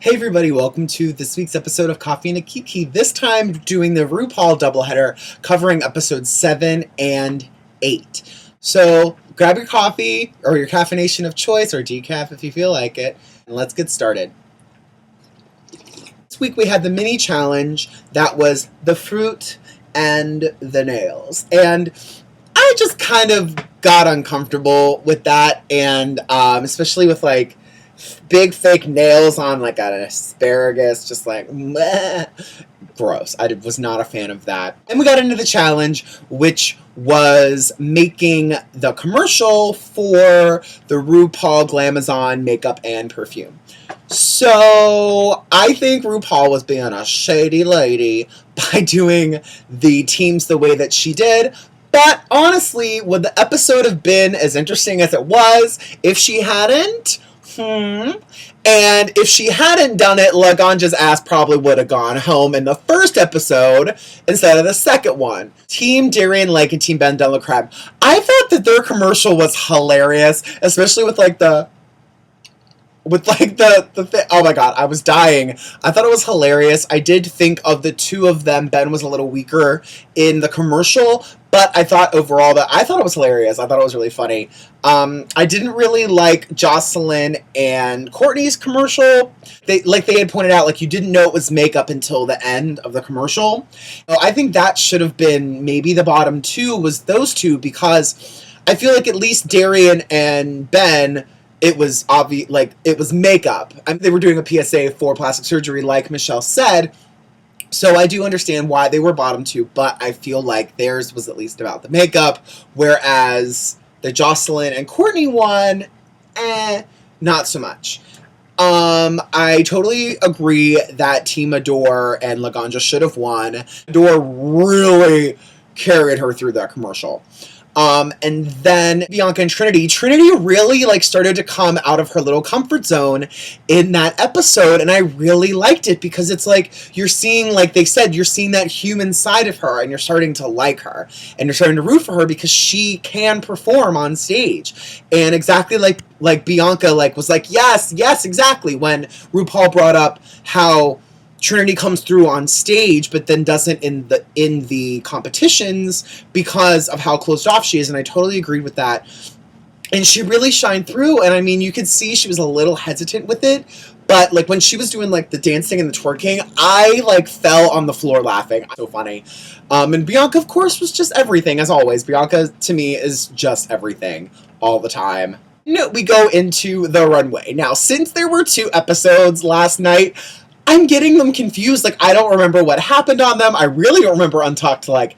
Hey everybody, welcome to this week's episode of Coffee and a Kiki. This time doing the RuPaul doubleheader covering episodes 7 and 8. So grab your coffee or your caffeination of choice or decaf if you feel like it, and let's get started. This week we had the mini challenge that was the fruit and the nails. And I just kind of got uncomfortable with that, and especially with like big fake nails on like an asparagus, just like meh. Gross. I was not a fan of that. And we got into the challenge, which was making the commercial for the RuPaul Glamazon makeup and perfume. So I think RuPaul was being a shady lady by doing the teams the way that she did. But honestly, would the episode have been as interesting as it was if she hadn't? And if she hadn't done it, Laganja's ass probably would have gone home in the first episode instead of the second one. Team Darian Lake and Team Ben Della Crab. I thought that their commercial was hilarious, especially with like the thing. Oh my god, I was dying. I thought it was hilarious. I did think of the two of them. Ben was a little weaker in the commercial, but I thought overall that I thought it was hilarious. I thought it was really funny. I didn't really like Jocelyn and Courtney's commercial. They had pointed out, like, you didn't know it was makeup until the end of the commercial. So I think that should have been maybe the bottom two, was those two, because I feel like at least Darian and Ben, it was obvious, like, it was makeup. They were doing a PSA for plastic surgery, like Michelle said. So I do understand why they were bottom two, but I feel like theirs was at least about the makeup, whereas the Jocelyn and Courtney one, not so much. I totally agree that Team Adore and Laganja should have won. Adore really carried her through that commercial. And then Bianca and Trinity. Trinity really like started to come out of her little comfort zone in that episode, and I really liked it because it's like you're seeing, like they said, you're seeing that human side of her, and you're starting to like her, and you're starting to root for her because she can perform on stage. And exactly like Bianca was like, yes, exactly, when RuPaul brought up how Trinity comes through on stage, but then doesn't in the competitions because of how closed off she is, and I totally agreed with that. And she really shined through, and I mean, you could see she was a little hesitant with it, but like when she was doing like the dancing and the twerking, I like fell on the floor laughing. So funny. And Bianca, of course, was just everything, as always. Bianca, to me, is just everything all the time. We go into the runway. Now, since there were 2 episodes last night, I'm getting them confused. Like, I don't remember what happened on them. I really don't remember Untucked, like,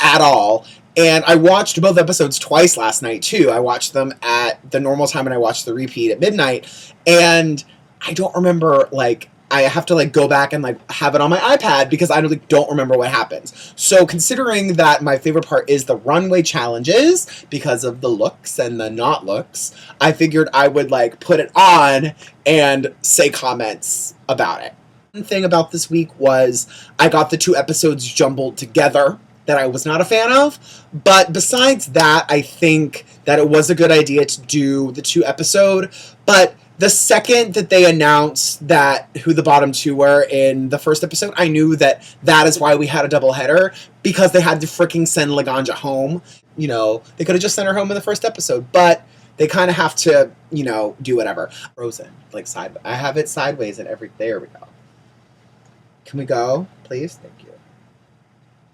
at all. And I watched both episodes twice last night, too. I watched them at the normal time, and I watched the repeat at midnight. And I don't remember, like, I have to, like, go back and, like, have it on my iPad because I don't remember what happens. So, considering that my favorite part is the runway challenges because of the looks and the not looks, I figured I would, like, put it on and say comments about it. One thing about this week was I got the 2 episodes jumbled together that I was not a fan of, but besides that, I think that it was a good idea to do the 2 episode, but the second that they announced that who the bottom 2 were in the first episode, I knew that is why we had a double header, because they had to freaking send Laganja home. You know, they could have just sent her home in the first episode, but they kind of have to, you know, do whatever. Frozen, like side. I have it sideways and every. There we go. Can we go, please? Thank you.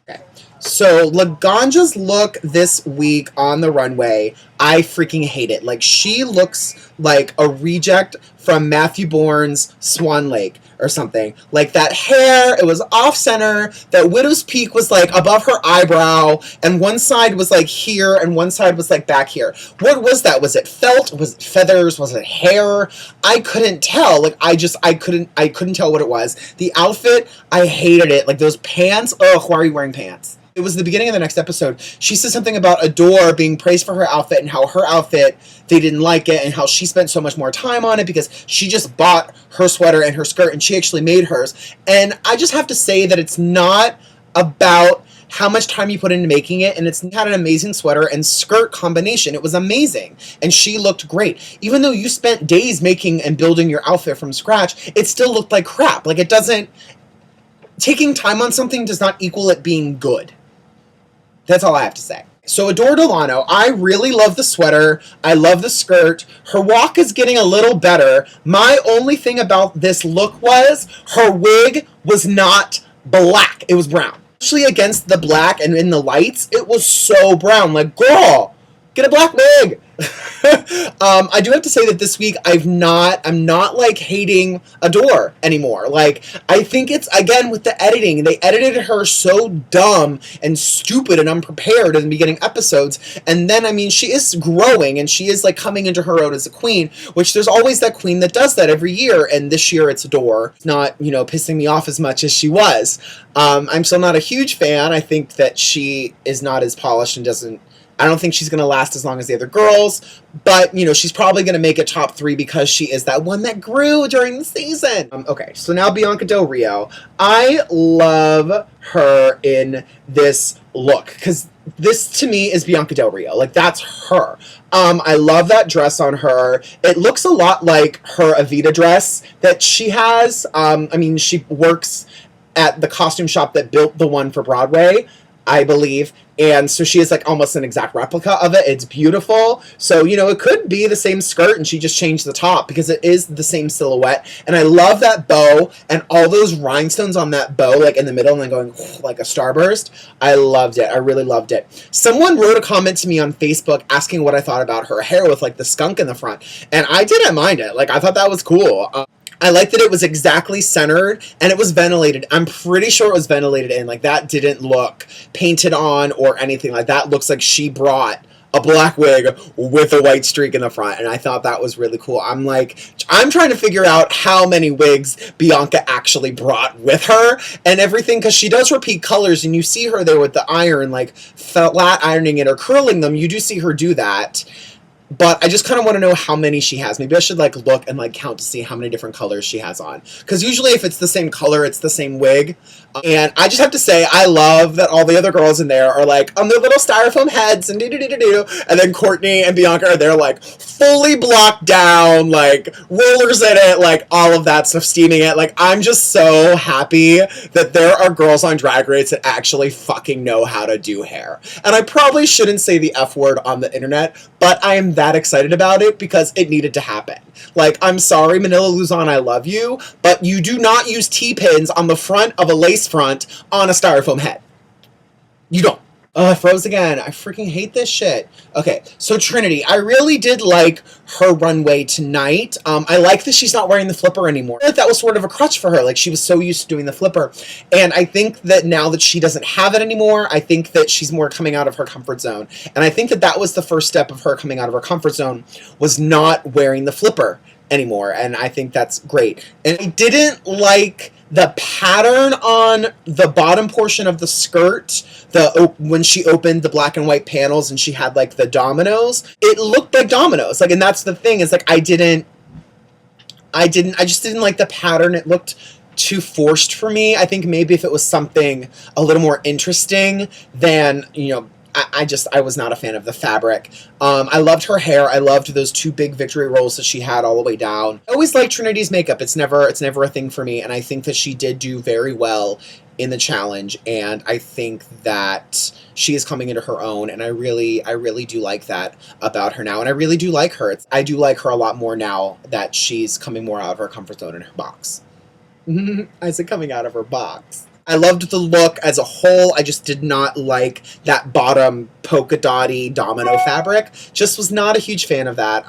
Okay. So, Laganja's look this week on the runway, I freaking hate it. Like, she looks like a reject from Matthew Bourne's Swan Lake or something. Like, that hair, it was off-center. That widow's peak was, like, above her eyebrow. And one side was, like, here, and one side was, like, back here. What was that? Was it felt? Was it feathers? Was it hair? I couldn't tell. Like, I couldn't tell what it was. The outfit, I hated it. Like, those pants, ugh, why are you wearing pants? It was the beginning of the next episode. She said something about Adore being praised for her outfit and how her outfit, they didn't like it, and how she spent so much more time on it because she just bought her sweater and her skirt and she actually made hers. And I just have to say that it's not about how much time you put into making it, and it's had an amazing sweater and skirt combination. It was amazing, and she looked great. Even though you spent days making and building your outfit from scratch, it still looked like crap. Like, it doesn't, taking time on something does not equal it being good. That's all I have to say. So Adore Delano, I really love the sweater. I love the skirt. Her walk is getting a little better. My only thing about this look was her wig was not black. It was brown. Actually, against the black and in the lights, it was so brown. Like, girl, get a black wig. I do have to say that this week I'm not like hating Adore anymore. Like, I think it's, again, with the editing, they edited her so dumb and stupid and unprepared in the beginning episodes, and then, I mean, she is growing and she is like coming into her own as a queen, which there's always that queen that does that every year, and this year it's Adore. Not, you know, pissing me off as much as she was. I'm still not a huge fan. I think that she is not as polished and I don't think she's going to last as long as the other girls, but, you know, she's probably going to make it top 3 because she is that one that grew during the season. Okay, so now Bianca Del Rio. I love her in this look, because this, to me, is Bianca Del Rio. Like, that's her. I love that dress on her. It looks a lot like her Avita dress that she has. I mean, she works at the costume shop that built the one for Broadway, I believe. And so she is like almost an exact replica of it. It's beautiful. So, you know, it could be the same skirt and she just changed the top because it is the same silhouette. And I love that bow and all those rhinestones on that bow, like in the middle and then going like a starburst. I loved it. I really loved it. Someone wrote a comment to me on Facebook asking what I thought about her hair with like the skunk in the front. And I didn't mind it. Like, I thought that was cool. I like that it was exactly centered and it was ventilated. I'm pretty sure it was ventilated in. Like, that didn't look painted on or anything. Like, that looks like she brought a black wig with a white streak in the front, and I thought that was really cool. I'm trying to figure out how many wigs Bianca actually brought with her and everything, because she does repeat colors, and you see her there with the iron, like flat ironing it or curling them. You do see her do that. But I just kind of want to know how many she has. Maybe I should like look and like count to see how many different colors she has on. Because usually if it's the same color, it's the same wig. And I just have to say, I love that all the other girls in there are like on their little styrofoam heads and do-do-do-do-do. And then Courtney and Bianca are there like fully blocked down, like rollers in it, like all of that stuff, steaming it. Like, I'm just so happy that there are girls on Drag Race that actually fucking know how to do hair. And I probably shouldn't say the F word on the internet, but I am that excited about it because it needed to happen. Like, I'm sorry, Manila Luzon, I love you, but you do not use T-pins on the front of a lace front on a styrofoam head. You don't. Oh, I froze again. I freaking hate this shit. Okay, so Trinity. I really did like her runway tonight. I like that she's not wearing the flipper anymore. I feel like that was sort of a crutch for her. Like, she was so used to doing the flipper. And I think that now that she doesn't have it anymore, I think that she's more coming out of her comfort zone. And I think that that was the first step of her coming out of her comfort zone, was not wearing the flipper anymore. And I think that's great. And I didn't like the pattern on the bottom portion of the skirt, when she opened the black and white panels and she had like the dominoes, it looked like dominoes. Like, and that's the thing, is like, I just didn't like the pattern. It looked too forced for me. I think maybe if it was something a little more interesting, then, you know, I was not a fan of the fabric. I loved her hair. I loved those 2 big victory rolls that she had all the way down. I always liked Trinity's makeup. It's never a thing for me, and I think that she did do very well in the challenge, and I think that she is coming into her own, and I really do like that about her now, and I really do like her. I do like her a lot more now that she's coming more out of her comfort zone in her box. I said coming out of her box. I loved the look as a whole. I just did not like that bottom polka dotty domino fabric. Just was not a huge fan of that.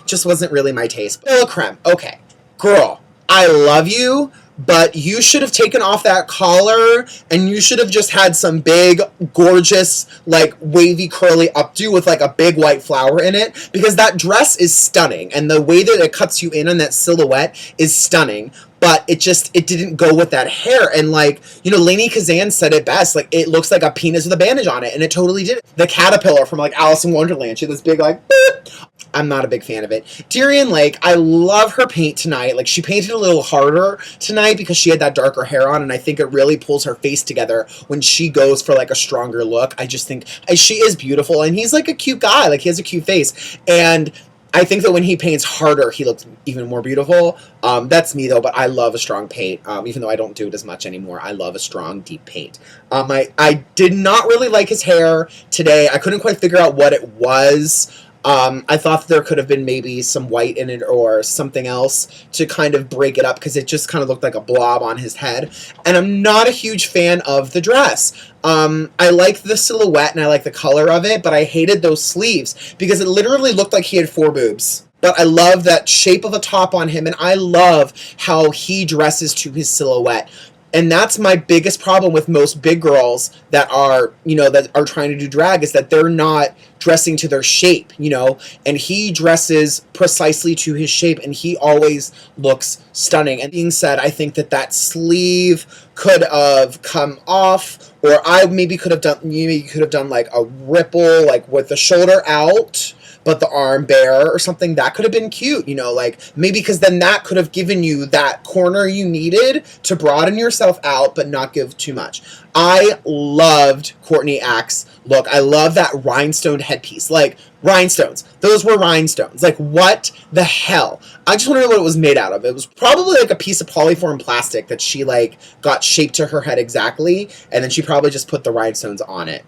Just wasn't really my taste. Bella Creme. Okay. Girl, I love you, but you should have taken off that collar and you should have just had some big, gorgeous, like wavy, curly updo with like a big white flower in it, because that dress is stunning and the way that it cuts you in on that silhouette is stunning. But but it didn't go with that hair. And like, you know, Lainey Kazan said it best, like, it looks like a penis with a bandage on it, and it totally did. The caterpillar from like Alice in Wonderland, she had this big like boop. I'm not a big fan of it. Darian Lake, I love her paint tonight. Like, she painted a little harder tonight because she had that darker hair on, and I think it really pulls her face together when she goes for like a stronger look. I just think she is beautiful, and he's like a cute guy. Like, he has a cute face, and I think that when he paints harder, he looks even more beautiful. That's me, though, but I love a strong paint, even though I don't do it as much anymore. I love a strong, deep paint. I did not really like his hair today. I couldn't quite figure out what it was. I thought there could have been maybe some white in it or something else to kind of break it up, because it just kind of looked like a blob on his head. And I'm not a huge fan of the dress. I like the silhouette and I like the color of it, but I hated those sleeves because it literally looked like he had 4 boobs. But I love that shape of a top on him, and I love how he dresses to his silhouette. And that's my biggest problem with most big girls that are, you know, that are trying to do drag, is that they're not dressing to their shape, you know, and he dresses precisely to his shape, and he always looks stunning. And being said, I think that that sleeve could have come off, or I maybe could have done like a ripple, like with the shoulder out, but the arm bare or something. That could have been cute, you know, like maybe, because then that could have given you that corner you needed to broaden yourself out but not give too much. I loved Courtney Act's look. I love that rhinestone headpiece. Like, rhinestones. Those were rhinestones. Like, what the hell? I just want to know what it was made out of. It was probably like a piece of polyform plastic that she like got shaped to her head exactly, and then she probably just put the rhinestones on it.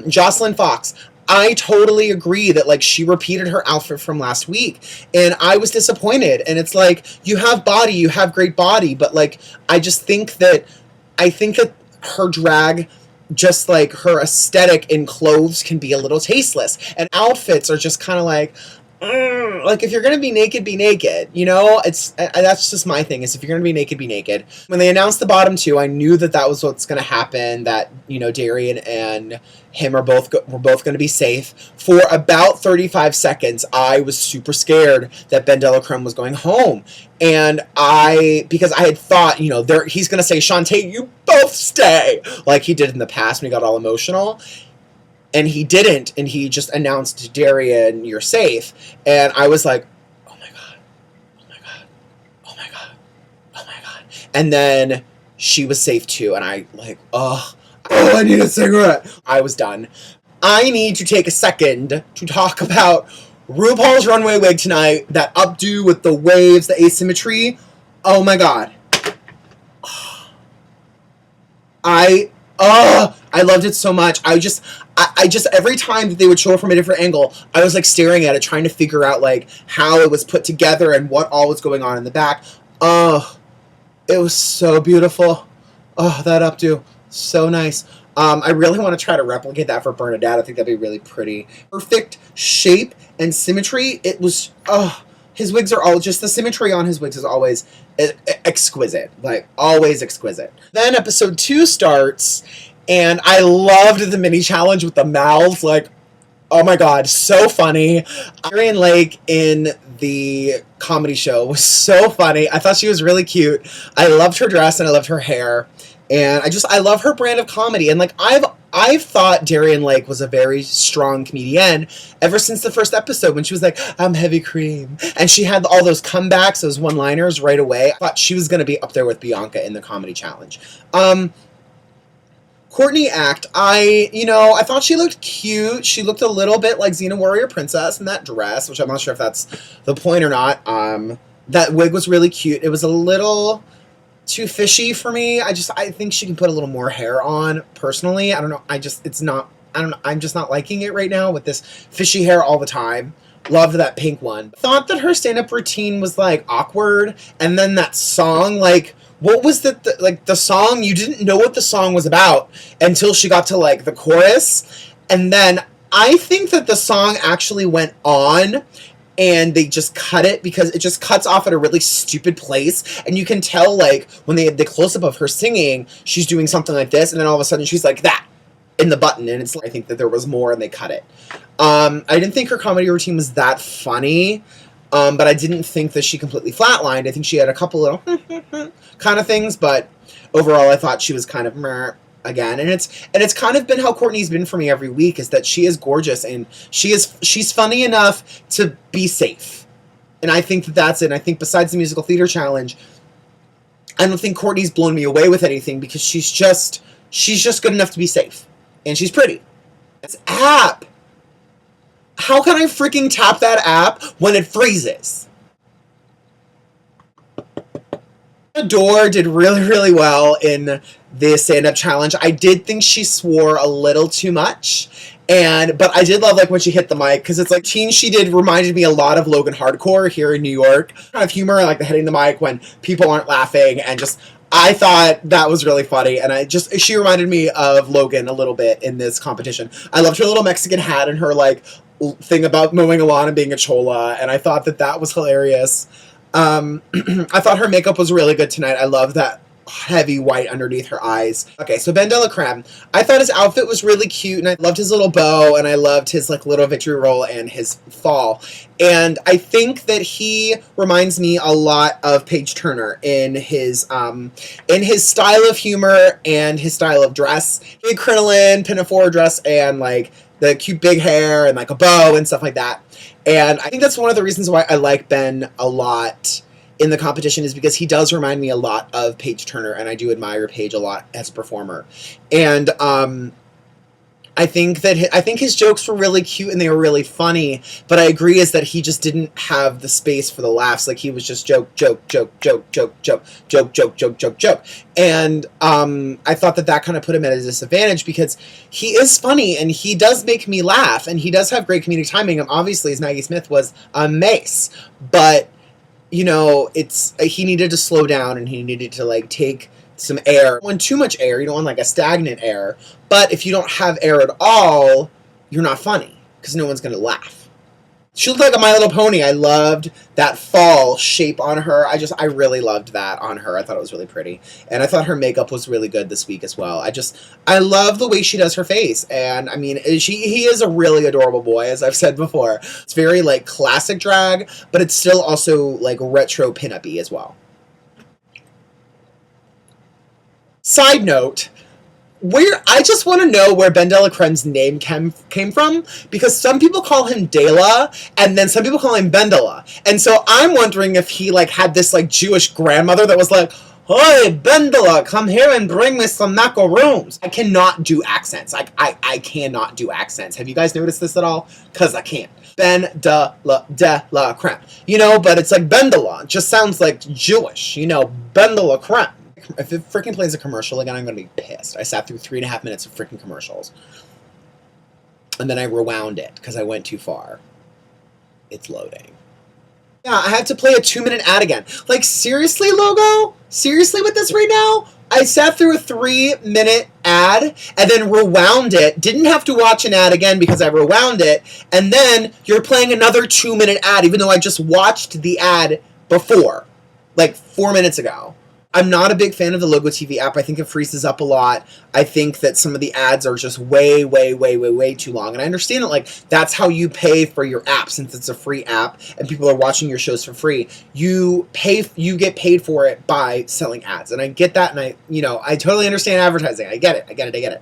Jocelyn Fox. I totally agree that, like, she repeated her outfit from last week, and I was disappointed. And it's like, you have body, you have great body, but, like, I think that her drag, just like her aesthetic in clothes, can be a little tasteless. And outfits are just kind of like if you're gonna be naked, you know. That's just my thing, is if you're gonna be naked, be naked. When they announced the bottom 2, I knew that that was what's gonna happen, that, you know, Darian and him were both gonna be safe. For about 35 seconds, I was super scared that Ben Delacreme was going home, and because I had thought, you know, he's gonna say, Shantae, you both stay, like he did in the past when he got all emotional. And he didn't, and he just announced, Darian, you're safe. And I was like, oh my god, oh my god, oh my god, oh my god. And then she was safe too, and I like, oh, I need a cigarette. I was done. I need to take a second to talk about RuPaul's runway wig tonight, that updo with the waves, the asymmetry. Oh my god. I loved it so much. I just every time that they would show it from a different angle, I was like staring at it, trying to figure out like how it was put together and what all was going on in the back. Oh, it was so beautiful. Oh, that updo, so nice. I really want to try to replicate that for Bernadette. I think that'd be really pretty. Perfect shape and symmetry. It was, his wigs are all, just the symmetry on his wigs is always exquisite. Like, always exquisite. Then episode 2 starts, and I loved the mini challenge with the mouths. Like, oh my god, so funny. Darian Lake in the comedy show was so funny. I thought she was really cute. I loved her dress and I loved her hair. And I love her brand of comedy. And like, I've thought Darian Lake was a very strong comedian ever since the first episode, when she was like, I'm heavy cream. And she had all those comebacks, those one-liners right away. I thought she was going to be up there with Bianca in the comedy challenge. Courtney Act, I thought she looked cute. She looked a little bit like Xena Warrior Princess in that dress, which I'm not sure if that's the point or not. That wig was really cute. It was a little too fishy for me. I think she can put a little more hair on, personally. I don't know. I'm just not liking it right now with this fishy hair all the time. Loved that pink one. Thought that her stand-up routine was like awkward, and then that song, like, what was the song? You didn't know what the song was about until she got to like the chorus, and then I think that the song actually went on, and they just cut it because it just cuts off at a really stupid place. And you can tell, like, when they had the close-up of her singing, she's doing something like this, and then all of a sudden she's like that in the button. And it's like, I think that there was more and they cut it. I didn't think her comedy routine was that funny. But I didn't think that she completely flatlined. I think she had a couple little kind of things, but overall I thought she was kind of meh again. And it's kind of been how Courtney's been for me every week, is that she is gorgeous and she's funny enough to be safe. And I think that that's it. And I think besides the musical theater challenge, I don't think Courtney's blown me away with anything, because she's just good enough to be safe. And she's pretty. This app. How can I freaking tap that app when it freezes? Adore did really, really well in this stand-up challenge. I did think she swore a little too much. But I did love, like, when she hit the mic, because it's like teen she did reminded me a lot of Logan Hardcore here in New York. Kind of humor, like the hitting the mic when people aren't laughing, and just, I thought that was really funny, and she reminded me of Logan a little bit in this competition. I loved her little Mexican hat and her, like, thing about mowing a lawn and being a chola, and I thought that was hilarious. I thought her makeup was really good tonight. I love that heavy white underneath her eyes. Okay, so Ben de la Creme. I thought his outfit was really cute, and I loved his little bow, and I loved his, like, little victory roll and his fall. And I think that he reminds me a lot of Paige Turner in his style of humor and his style of dress. Big crinoline, pinafore dress, and, like, the cute big hair and, like, a bow and stuff like that. And I think that's one of the reasons why I like Ben a lot in the competition, is because he does remind me a lot of Paige Turner, and I do admire Paige a lot as a performer. And I think his jokes were really cute and they were really funny, but I agree is that he just didn't have the space for the laughs. Like, he was just joke. And I thought that kind of put him at a disadvantage, because he is funny and he does make me laugh and he does have great comedic timing. And obviously, as Maggie Smith was a mace, but you know, he needed to slow down and he needed to, like, take some air. When too much air, you don't want, like, a stagnant air. But if you don't have air at all, you're not funny, because no one's going to laugh. She looked like a My Little Pony. I loved that fall shape on her. I really loved that on her. I thought it was really pretty. And I thought her makeup was really good this week as well. I love the way she does her face. And, I mean, he is a really adorable boy, as I've said before. It's very, like, classic drag, but it's still also, like, retro pin-up-y as well. Side note, I just want to know where Ben de la Creme's name came from, because some people call him Dela, and then some people call him Bendela. And so I'm wondering if he, like, had this, like, Jewish grandmother that was like, "Hey, Bendela, come here and bring me some macaroons." I cannot do accents. I cannot do accents. Have you guys noticed this at all? Because I can't. Ben de la Creme. You know, but it's like Bendela. It just sounds like Jewish. You know, Ben de la Creme. If it freaking plays a commercial again, I'm going to be pissed. I sat through 3.5 minutes of freaking commercials. And then I rewound it because I went too far. It's loading. Yeah, I had to play a 2-minute ad again. Like, seriously, Logo? Seriously with this right now? I sat through a 3-minute ad and then rewound it. Didn't have to watch an ad again because I rewound it. And then you're playing another 2-minute ad, even though I just watched the ad before. Like, 4 minutes ago. I'm not a big fan of the Logo TV app. I think it freezes up a lot. I think that some of the ads are just way too long. And I understand that, like, that's how you pay for your app, since it's a free app and people are watching your shows for free. You get paid for it by selling ads. And I get that, and I totally understand advertising. I get it.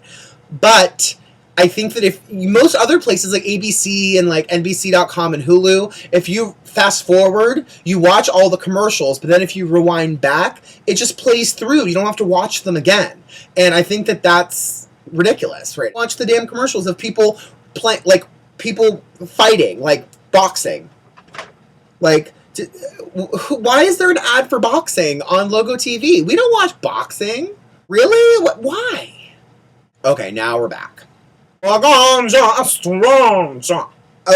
But I think that if most other places like ABC and like NBC.com and Hulu, if you fast forward, you watch all the commercials, but then if you rewind back, it just plays through. You don't have to watch them again. And I think that that's ridiculous, right? Watch the damn commercials of people people fighting, like boxing. Like, why is there an ad for boxing on Logo TV? We don't watch boxing. Really? Why? Okay, now we're back.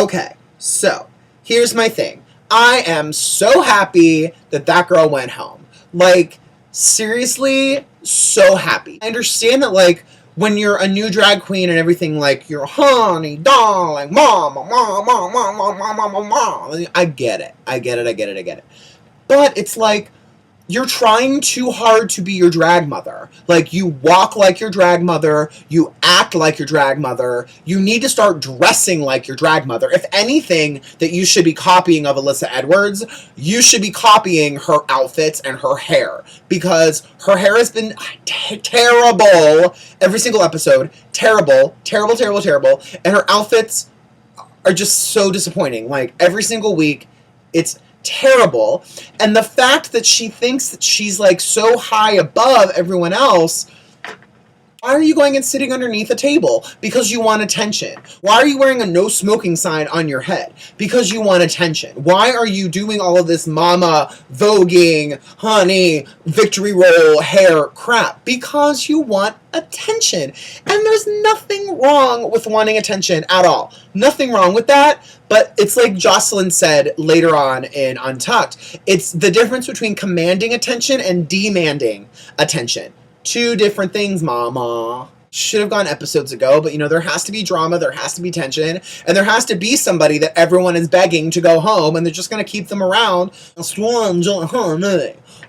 Okay, so here's my thing. I am so happy that girl went home. Like, seriously, so happy. I understand that, like, when you're a new drag queen and everything, like, you're honey, darling, mama. I get it. But it's like, you're trying too hard to be your drag mother. Like, you walk like your drag mother, you act like your drag mother, you need to start dressing like your drag mother. If anything that you should be copying of Alyssa Edwards, you should be copying her outfits and her hair, because her hair has been terrible every single episode. Terrible, terrible, terrible, terrible. And her outfits are just so disappointing. Like, every single week, it's terrible. And the fact that she thinks that she's like so high above everyone else, why are you going and sitting underneath a table? Because you want attention. Why are you wearing a no smoking sign on your head? Because you want attention. Why are you doing all of this mama, voguing, honey, victory roll, hair crap? Because you want attention. And there's nothing wrong with wanting attention at all. Nothing wrong with that. But it's like Jocelyn said later on in Untucked. It's the difference between commanding attention and demanding attention. Two different things, mama. Should have gone episodes ago, but there has to be drama, there has to be tension, and there has to be somebody that everyone is begging to go home, and they're just going to keep them around.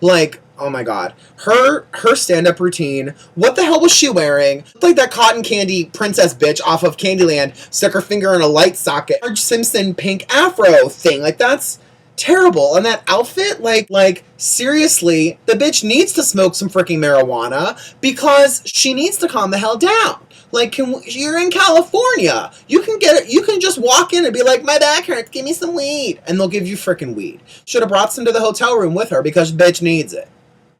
Like, oh my god. Her stand-up routine, what the hell was she wearing? Looked like that cotton candy princess bitch off of Candyland stuck her finger in a light socket. Marge Simpson pink afro thing. Like, that's terrible. And that outfit, like seriously, the bitch needs to smoke some freaking marijuana because she needs to calm the hell down. Like, you're in California. You can get it. You can just walk in and be like, my back hurts, give me some weed. And they'll give you freaking weed. Should have brought some to the hotel room with her because bitch needs it.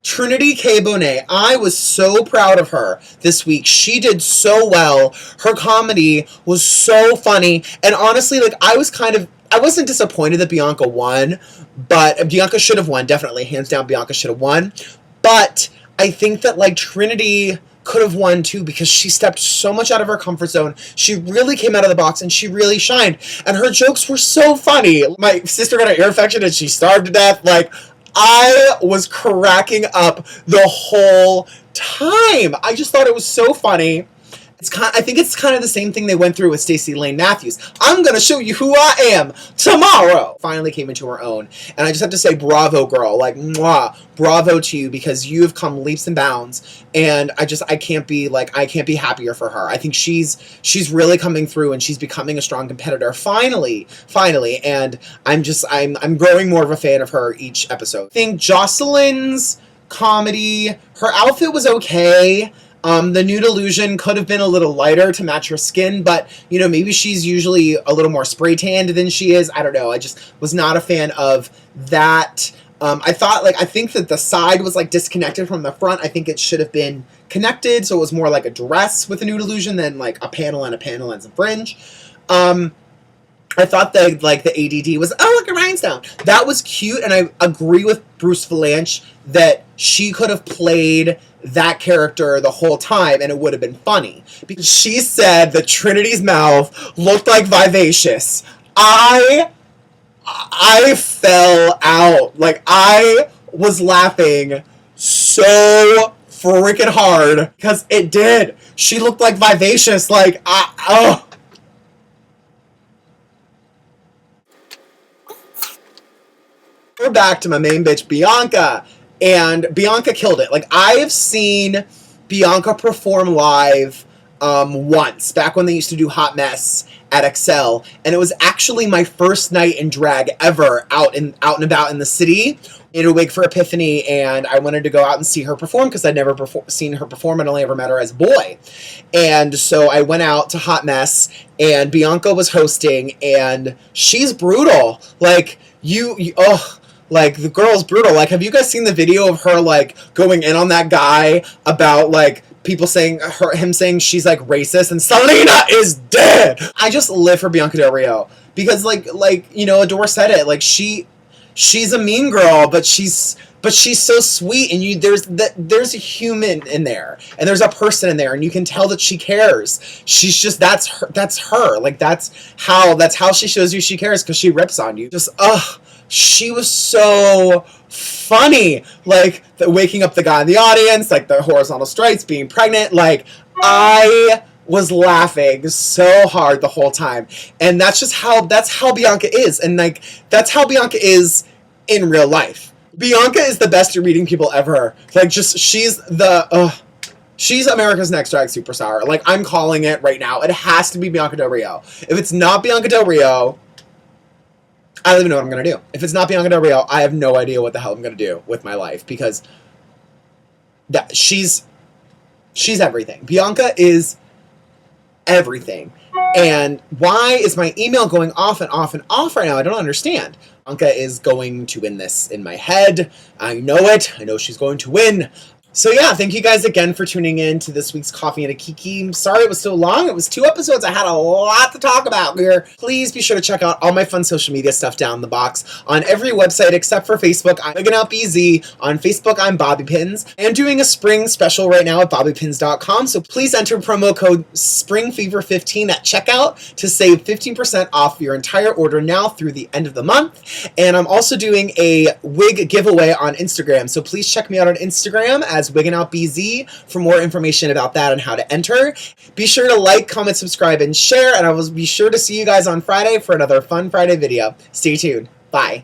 Trinity K. Bonet, I was so proud of her this week. She did so well. Her comedy was so funny. And honestly, like, I wasn't disappointed that Bianca won, but Bianca should have won, definitely. Hands down, Bianca should have won. But I think that, like, Trinity could have won, too, because she stepped so much out of her comfort zone. She really came out of the box, and she really shined. And her jokes were so funny. My sister got an ear infection, and she starved to death. Like, I was cracking up the whole time. I just thought it was so funny. I think it's kind of the same thing they went through with Stacey Lane Matthews. I'm going to show you who I am tomorrow. Finally came into her own. And I just have to say, bravo, girl. Like, mwah, bravo to you, because you have come leaps and bounds. And I can't be happier for her. I think she's really coming through, and she's becoming a strong competitor. Finally. And I'm growing more of a fan of her each episode. I think Jocelyn's comedy, her outfit was okay. The nude illusion could have been a little lighter to match her skin, but, maybe she's usually a little more spray tanned than she is. I don't know. I just was not a fan of that. I think that the side was, like, disconnected from the front. I think it should have been connected, so it was more like a dress with a nude illusion than, like, a panel and some fringe. I thought the ADD was, oh, look, a rhinestone. That was cute, and I agree with Bruce Valanche that she could have played that character the whole time, and it would have been funny. Because she said that Trinity's mouth looked like Vivacious. I fell out. Like, I was laughing so freaking hard, because it did. She looked like Vivacious. Like, oh. We're back to my main bitch, Bianca. And Bianca killed it. Like, I have seen Bianca perform live once, back when they used to do Hot Mess at Excel. And it was actually my first night in drag ever out and about in the city in a wig for Epiphany. And I wanted to go out and see her perform because I'd never seen her perform. I'd only ever met her as a boy. And so I went out to Hot Mess, and Bianca was hosting, and she's brutal. Like, like, the girl's brutal. Like, have you guys seen the video of her, like, going in on that guy about, like, people saying, him saying she's, like, racist, and Selena is dead? I just live for Bianca Del Rio. Because, like, Adore said it. Like, she's a mean girl, but she's so sweet, and there's a human in there, and there's a person in there, and you can tell that she cares. She's just, that's her. Like, that's how she shows you she cares, because she rips on you. Just, she was so funny. Like, waking up the guy in the audience, like, the horizontal stripes, being pregnant. Like, I was laughing so hard the whole time. And that's how Bianca is. And, like, that's how Bianca is in real life. Bianca is the best at reading people ever. Like, just, she's America's Next Drag Superstar. Like, I'm calling it right now. It has to be Bianca Del Rio. If it's not Bianca Del Rio, I don't even know what I'm going to do. If it's not Bianca Del Rio, I have no idea what the hell I'm going to do with my life, because she's everything. Bianca is everything. And why is my email going off and off and off right now? I don't understand. Bianca is going to win this in my head. I know it. I know she's going to win. So yeah, thank you guys again for tuning in to this week's Coffee and a Kiki. I'm sorry it was so long. It was 2 episodes. I had a lot to talk about here. Please be sure to check out all my fun social media stuff down in the box. On every website except for Facebook, I'm WigginOutBZ. On Facebook, I'm Bobby Pins. I am doing a spring special right now at bobbypins.com, so please enter promo code SPRINGFEVER15 at checkout to save 15% off your entire order now through the end of the month. And I'm also doing a wig giveaway on Instagram, so please check me out on Instagram as WigginOutBZ for more information about that and how to enter. Be sure to like, comment, subscribe, and share, and I will be sure to see you guys on Friday for another fun Friday video. Stay tuned. Bye.